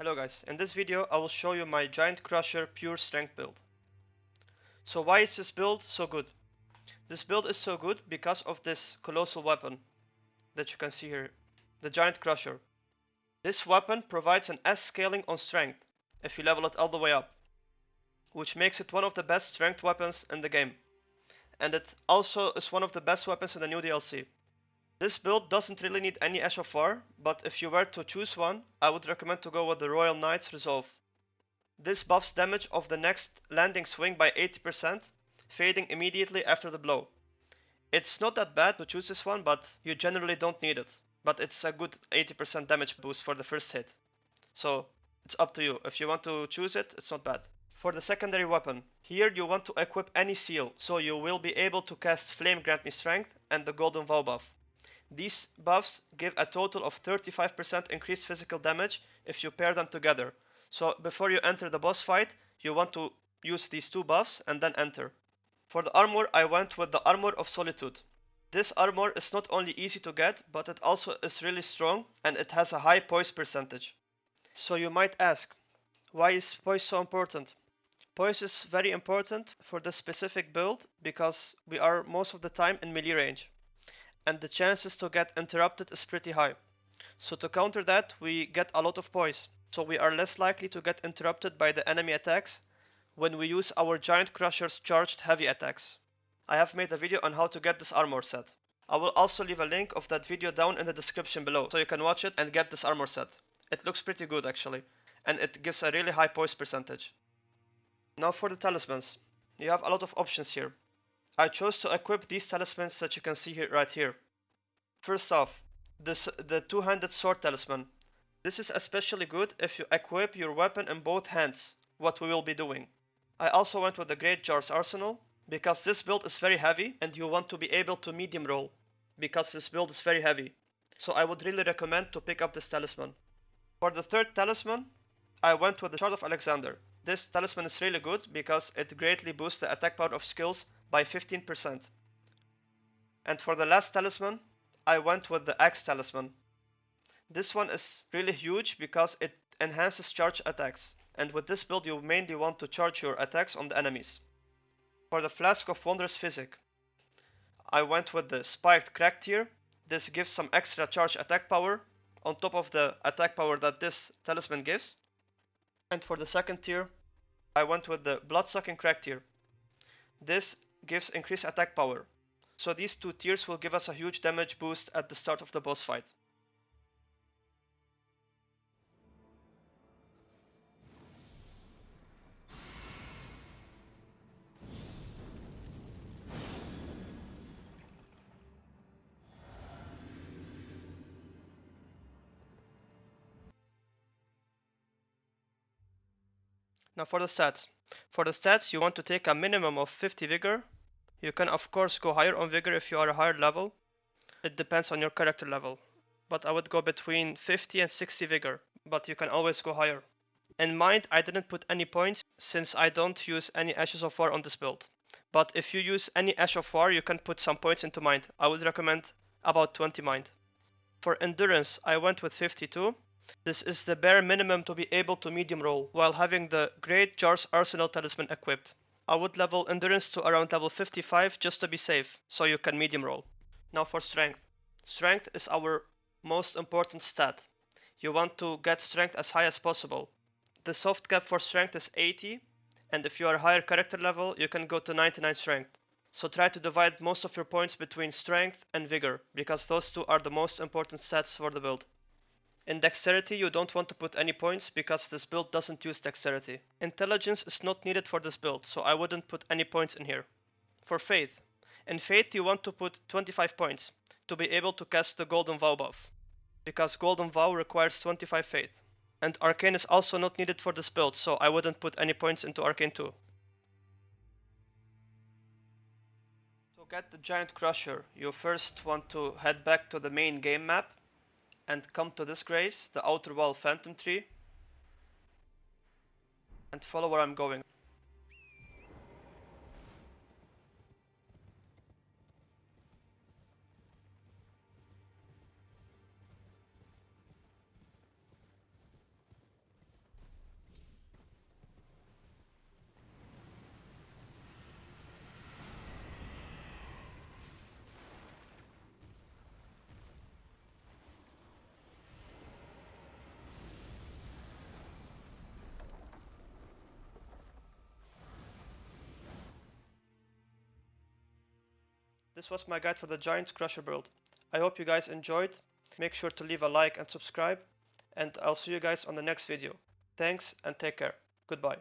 Hello guys, in this video I will show you my Giant Crusher pure strength build. So why is this build so good? This build is so good because of this colossal weapon that you can see here, the Giant Crusher. This weapon provides an S scaling on strength if you level it all the way up, which makes it one of the best strength weapons in the game. And it also is one of the best weapons in the new DLC. This build doesn't really need any Ash of War, but if you were to choose one, I would recommend to go with the Royal Knight's Resolve. This buffs damage of the next landing swing by 80%, fading immediately after the blow. It's not that bad to choose this one, but you generally don't need it. But it's a good 80% damage boost for the first hit. So it's up to you. If you want to choose it, it's not bad. For the secondary weapon, here you want to equip any seal, so you will be able to cast Flame Grant Me Strength and the Golden Vow buff. These buffs give a total of 35% increased physical damage if you pair them together. So before you enter the boss fight, you want to use these two buffs and then enter. For the armor, I went with the Armor of Solitude. This armor is not only easy to get, but it also is really strong and it has a high poise percentage. So you might ask, why is poise so important? Poise is very important for this specific build because we are most of the time in melee range, and the chances to get interrupted is pretty high. So to counter that, we get a lot of poise, so we are less likely to get interrupted by the enemy attacks when we use our Giant Crusher's charged heavy attacks. I have made a video on how to get this armor set. I will also leave a link of that video down in the description below, so you can watch it and get this armor set. It looks pretty good actually, and it gives a really high poise percentage. Now for the talismans. You have a lot of options here. I chose to equip these talismans that you can see here, right here. First off, the two-handed sword talisman. This is especially good if you equip your weapon in both hands, what we will be doing. I also went with the Great Jar's Arsenal, because this build is very heavy and you want to be able to medium roll, because this build is very heavy. So I would really recommend to pick up this talisman. For the third talisman, I went with the Shard of Alexander. This talisman is really good because it greatly boosts the attack power of skills by 15%. And for the last talisman, I went with the Axe talisman. This one is really huge because it enhances charge attacks, and with this build you mainly want to charge your attacks on the enemies. For the Flask of Wondrous Physic, I went with the Spiked Crack tier. This gives some extra charge attack power on top of the attack power that this talisman gives. And for the second tier, I went with the Bloodsucking Crack tier. This gives increased attack power. So these two tiers will give us a huge damage boost at the start of the boss fight. Now for the stats. For the stats, you want to take a minimum of 50 vigor. You can of course go higher on vigor if you are a higher level. It depends on your character level. But I would go between 50 and 60 vigor, but you can always go higher. In mind, I didn't put any points since I don't use any Ashes of War on this build. But if you use any Ash of War, you can put some points into mind. I would recommend about 20 mind. For endurance, I went with 52. This is the bare minimum to be able to medium roll while having the Great Jar's Arsenal talisman equipped. I would level endurance to around level 55 just to be safe, so you can medium roll. Now for strength. Strength is our most important stat. You want to get strength as high as possible. The soft cap for strength is 80, and if you are higher character level, you can go to 99 strength. So try to divide most of your points between strength and vigor, because those two are the most important stats for the build. In dexterity, you don't want to put any points because this build doesn't use dexterity. Intelligence is not needed for this build, so I wouldn't put any points in here. For faith. In faith, you want to put 25 points to be able to cast the Golden Vow buff, because Golden Vow requires 25 faith. And Arcane is also not needed for this build, so I wouldn't put any points into Arcane 2. To get the Giant Crusher, you first want to head back to the main game map and come to this grace, the Outer Wall Phantom Tree, and follow where I'm going. this was my guide for the Giant Crusher build. I hope you guys enjoyed. Make sure to leave a like and subscribe, and I'll see you guys on the next video. Thanks and take care. Goodbye.